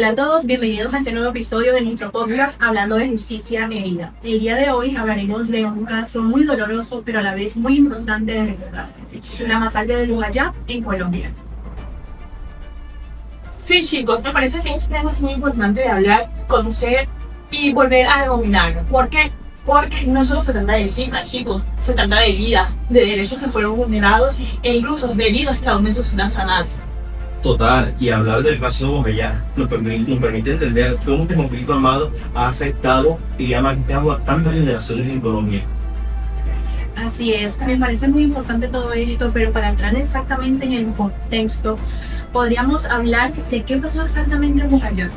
Hola a todos, bienvenidos a este nuevo episodio de nuestro podcast Hablando de Justicia Herida. El día de hoy hablaremos de un caso muy doloroso, pero a la vez muy importante de recordar: la masacre de Lujayá en Colombia. Sí, chicos, me parece que este tema es muy importante de hablar, conocer y volver a dominar. ¿Por qué? Porque no solo se trata de cifras, chicos, se trata de vidas, de derechos que fueron vulnerados e incluso de vidas que aún necesitan sanarse. Total, y hablar del caso de Bogotá nos permite entender cómo este conflicto armado ha afectado y ha marcado a tantas generaciones en Colombia. Así es, me parece muy importante todo esto, pero para entrar exactamente en el contexto, podríamos hablar de qué pasó exactamente en Lujayá.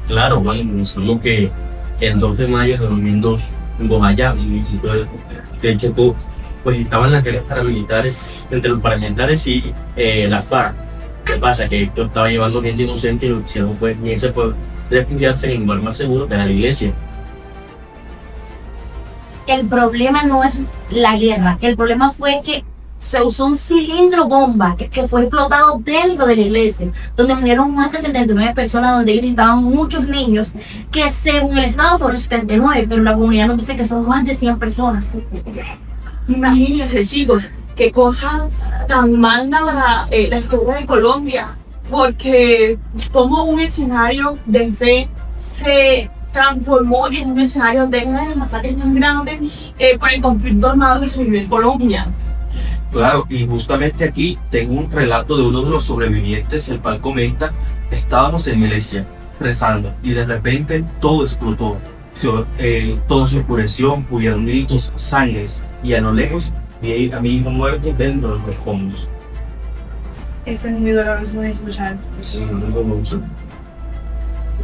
Claro, bueno, sabemos que el 2 de mayo de 2002 en Bogotá, en el municipio de Chocó, pues estaban las guerras paramilitares entre los paramilitares y las FARC. ¿Qué pasa? Que esto estaba llevando gente inocente y lo que hicieron fue irse por refugiarse en un lugar más seguro que era la iglesia. El problema no es la guerra, el problema fue que se usó un cilindro bomba que fue explotado dentro de la iglesia, donde murieron más de 79 personas, donde estaban muchos niños, que según el Estado fueron 79, pero la comunidad nos dice que son más de 100 personas. Imagínense, chicos, qué cosa tan manda la historia de Colombia, porque como un escenario de fe se transformó en un escenario de una de las masacres más grandes por el conflicto armado que se vive en Colombia. Claro, y justamente aquí tengo un relato de uno de los sobrevivientes, el cual comenta: estábamos en la iglesia rezando y de repente todo explotó. Todo se oscureció, hubieron gritos, sangres, y a lo lejos vi a mi hijo muerto dentro de los escombros. Eso es muy doloroso de escuchar.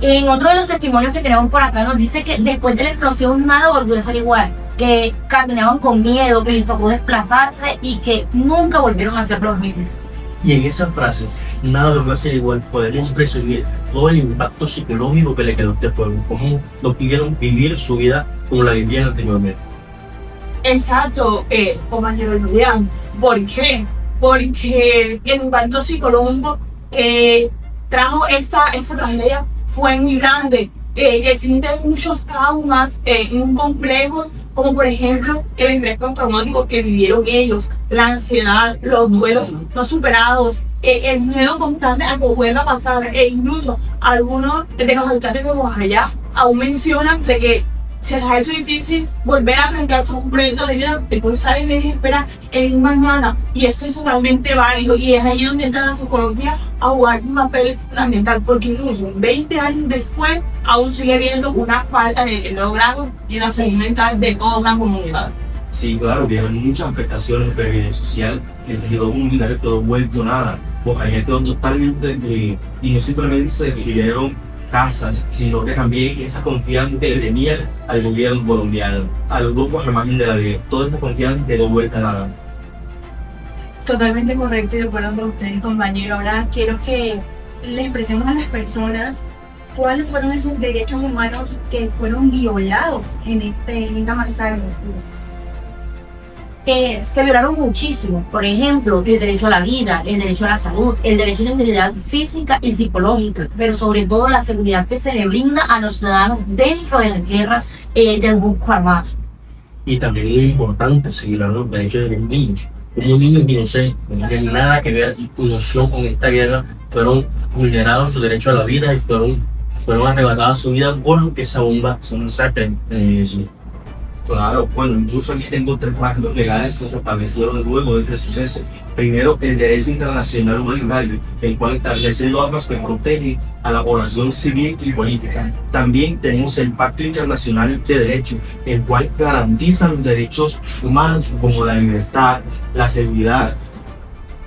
En otro de los testimonios que tenemos por acá nos dice que después de la explosión nada volvió a ser igual, que caminaban con miedo, que les tocó desplazarse y que nunca volvieron a ser los mismos. Y en esa frase, nada volvió a ser igual, podemos presumir todo el impacto psicológico que le quedó a este pueblo, cómo no pudieron vivir su vida como la vivían anteriormente. Exacto, compañero Julián. ¿Por qué? Porque el impacto psicológico que trajo esta tragedia fue muy grande. Existen muchos traumas muy complejos, como por ejemplo el estrés postraumático que vivieron ellos, la ansiedad, los duelos no superados, el miedo constante a que vuelva a pasar, e incluso algunos de los habitantes de Bogotá aún mencionan de que se les ha hecho difícil volver a arrancar un proyecto de vida, porque saben que les espera en mañana, y esto es totalmente válido, y es ahí donde entra la psicología a jugar un papel fundamental, porque incluso 20 años después aún sigue habiendo una falta de logro y la salud mental de toda la comunidad. Sí, claro, vieron muchas afectaciones de vida social, el tejido comunitario todo vuelto nada. Bogotá quedó totalmente, y no simplemente se destruyeron casas, sino que también esa confianza que le tenían al gobierno colombiano, a los grupos al margen de la ley, toda esa confianza quedó vuelta a nada. Totalmente correcto y de acuerdo con usted, compañero. Ahora quiero que le expresemos a las personas cuáles fueron esos derechos humanos que fueron violados en esta masacre. Se violaron muchísimo, por ejemplo, el derecho a la vida, el derecho a la salud, el derecho a la integridad física y psicológica, pero sobre todo la seguridad que se le brinda a los ciudadanos dentro de las guerras del grupo armado. Y también es importante seguir los derechos de los niños. Como niños inocentes, no tienen nada que ver con esta guerra, fueron vulnerados su derecho a la vida y fueron arrebatadas su vida por esa bomba, esa masacre. Claro, bueno, incluso aquí tengo 3 marcos legales que se establecieron luego de este suceso. Primero, el derecho internacional humanitario, el cual establece normas que protegen a la población civil y política. También tenemos el Pacto Internacional de Derecho, el cual garantiza los derechos humanos como la libertad, la seguridad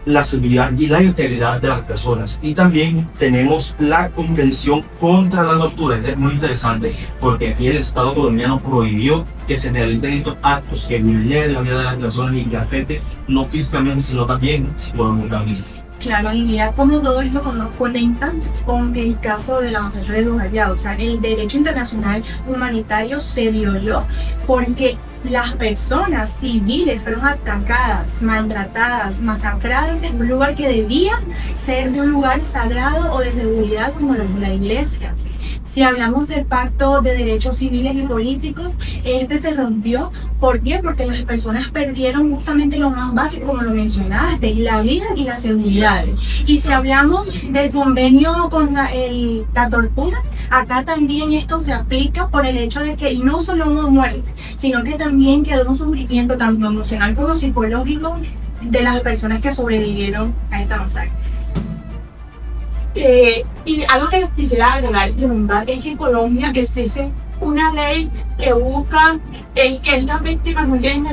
y la integridad de las personas. Y también tenemos la Convención contra la Tortura. Es muy interesante porque aquí el Estado colombiano prohibió que se realicen estos actos que vulneren la vida de las personas y que afecten no físicamente sino también psicológicamente. Claro, y mira cómo todo esto nos conecta con el caso de la masacre de Lujayá. O sea, el derecho internacional humanitario se violó porque las personas civiles fueron atacadas, maltratadas, masacradas en un lugar que debía ser de un lugar sagrado o de seguridad como lo es la iglesia. Si hablamos del pacto de derechos civiles y políticos, este se rompió. ¿Por qué? Porque las personas perdieron justamente lo más básico, como lo mencionaste, la vida y la seguridad. Y si hablamos del convenio con la tortura, acá también esto se aplica por el hecho de que no solo hubo muerte, sino que también quedó un sufrimiento tanto emocional como psicológico de las personas que sobrevivieron a esta masacre. Y algo que quisiera agregar y comentar es que en Colombia existe una ley que busca que estas víctimas no queden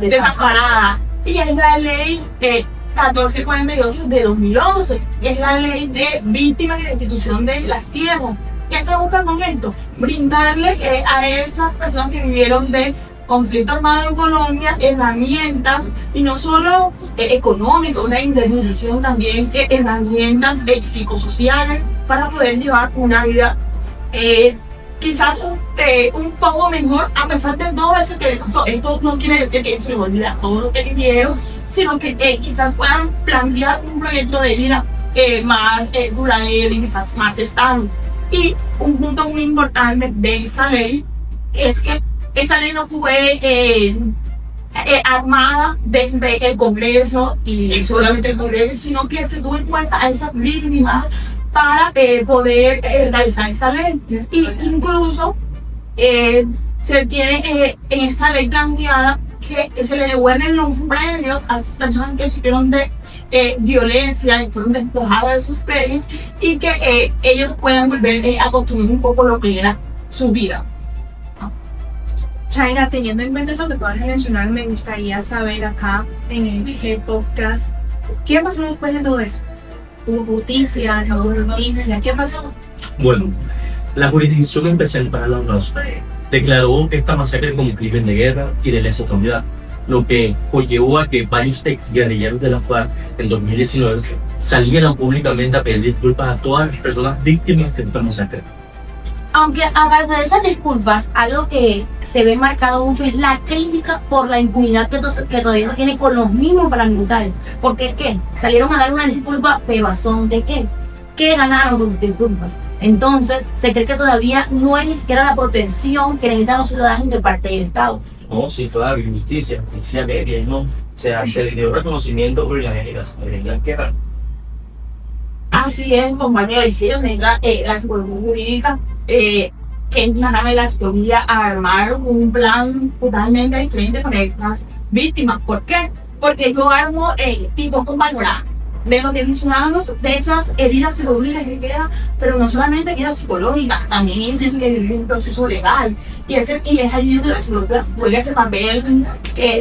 desamparadas. Y es la ley 1442 de 2011, que es la ley de víctimas de restitución de las tierras. ¿Qué se busca con esto? Brindarle a esas personas que vivieron de conflicto armado en Colombia herramientas, y no solo económicas, una indemnización, también herramientas psicosociales para poder llevar una vida quizás un poco mejor a pesar de todo eso que les pasó. Esto no quiere decir que se les olvida todo lo que vivieron, sino que quizás puedan plantear un proyecto de vida más duradero y quizás más estable. Y un punto muy importante de esta ley es que esta ley no fue armada desde el Congreso y solamente el Congreso, sino que se tuvo en cuenta a esas víctimas para poder realizar esta ley. Y incluso se tiene en esta ley cambiada que se le devuelven los premios a las personas que sufrieron de violencia y fueron despojadas de sus bienes, y que ellos puedan volver a construir un poco lo que era su vida. Chaira, teniendo en cuenta eso que puedas mencionar, me gustaría saber acá en el podcast, ¿qué pasó después de todo eso? ¿Hubo justicia? ¿No hubo justicia? ¿Qué pasó? Bueno, la Jurisdicción Especial para la Paz declaró esta masacre como crimen de guerra y de lesa humanidad, lo que conllevó a que varios exguerrilleros de la FARC en 2019 salieran públicamente a pedir disculpas a todas las personas víctimas de esta masacre. Aunque aparte de esas disculpas, algo que se ve marcado mucho es la crítica por la impunidad que todavía se tiene con los mismos paramilitares. Porque ¿qué? Salieron a dar una disculpa, pero ¿a son de qué? ¿Qué ganaron sus disculpas? Entonces, se cree que todavía no hay ni siquiera la protección que necesitan los ciudadanos de parte del Estado. No, sí, claro, justicia que no, o sea, se le dio reconocimiento por la guerra. Así es, compañero, dijeron la psicología jurídica, que es una de las teorías a armar un plan totalmente diferente con estas víctimas. ¿Por qué? Porque yo armo tipos con panorama de lo que mencionábamos, de esas heridas psicológicas que quedan, pero no solamente heridas psicológicas, también tienen que vivir un proceso legal, y es ahí donde la psicología juega ese papel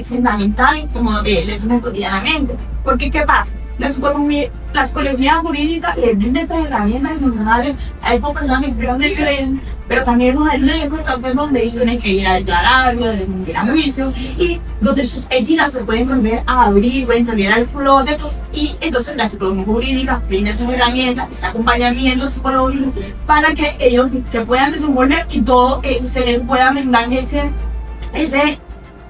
fundamental, como lo decimos cotidianamente. Porque ¿qué pasa? La psicología jurídica le brinda estas herramientas emocionales a estas personas que sufrieron de violencia, pero también nos ayuda en esos casos donde ellos tienen que ir a declarar, de ir a juicios, y donde sus heridas se pueden volver a abrir, pueden salir al flote. Y entonces la psicología jurídica brinda esas herramientas, ese acompañamiento psicológico para que ellos se puedan desenvolver y todo se les pueda brindar ese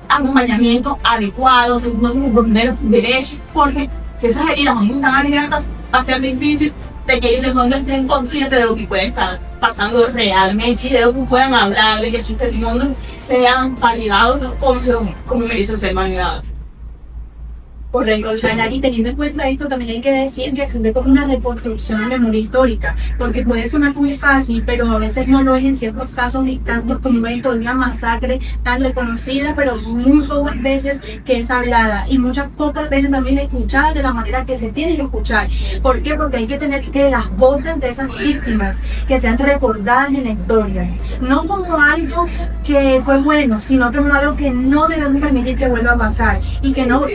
acompañamiento adecuado, según sus derechos, porque si esas heridas son tan abiertas, va a ser difícil de que ellos no estén conscientes de lo que puede estar pasando realmente y de lo que puedan hablar, de que sus testimonios sean validados como merecen ser validados. Correcto, Chaira, y teniendo en cuenta esto, también hay que decir que se ve como una reconstrucción de memoria histórica, porque puede sonar muy fácil, pero a veces no lo es en ciertos casos dictantes como esto de una masacre tan reconocida, pero muy pocas veces que es hablada, y muchas pocas veces también escuchada de la manera que se tiene que escuchar. ¿Por qué? Porque hay que tener que las voces de esas víctimas que sean recordadas en la historia, no como algo que fue bueno, sino como algo que no debemos permitir que vuelva a pasar, y que no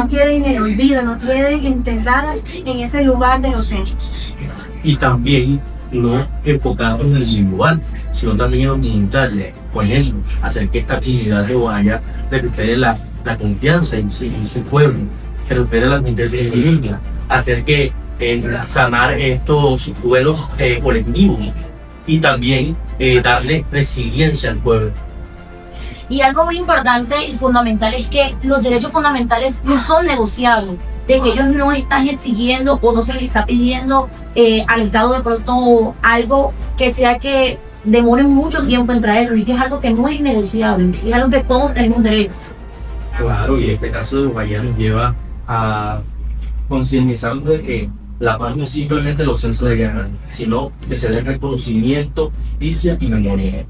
queden en el olvido, no queden enterradas en ese lugar de los hechos. Y también no enfocados en el individual, sino también en lo comunitario. Por ejemplo, hacer que esta actividad se vaya, recupere la confianza en su pueblo, que recupere la inteligencia, hacer que sanar estos duelos colectivos, y también darle resiliencia al pueblo. Y algo muy importante y fundamental es que los derechos fundamentales no son negociables, de que ellos no están exigiendo o no se les está pidiendo al Estado de pronto algo que sea que demore mucho tiempo en traerlo, y que es algo que no es negociable, es algo que todos tenemos derecho. Claro, y este caso de Guayana nos lleva a concientizarnos de que la paz no es simplemente la ausencia de guerra, sino que se dé reconocimiento, justicia y memoria.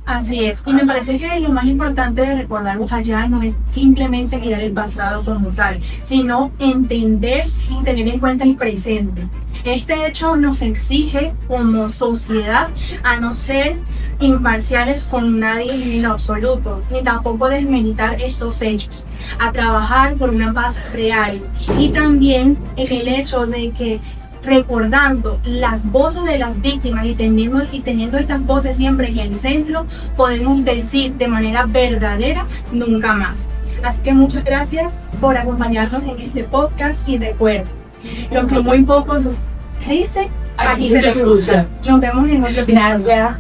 Así es, y me parece que lo más importante de recordarnos allá no es simplemente mirar el pasado como tal, sino entender y tener en cuenta el presente. Este hecho nos exige como sociedad a no ser imparciales con nadie en lo absoluto, ni tampoco desmeritar estos hechos, a trabajar por una paz real. Y también en el hecho de que recordando las voces de las víctimas y teniendo estas voces siempre en el centro, podemos decir de manera verdadera nunca más. Así que muchas gracias por acompañarnos en este podcast, y recuerden, lo que muy pocos dicen, aquí se les gusta. Nos vemos en otro episodio. Gracias.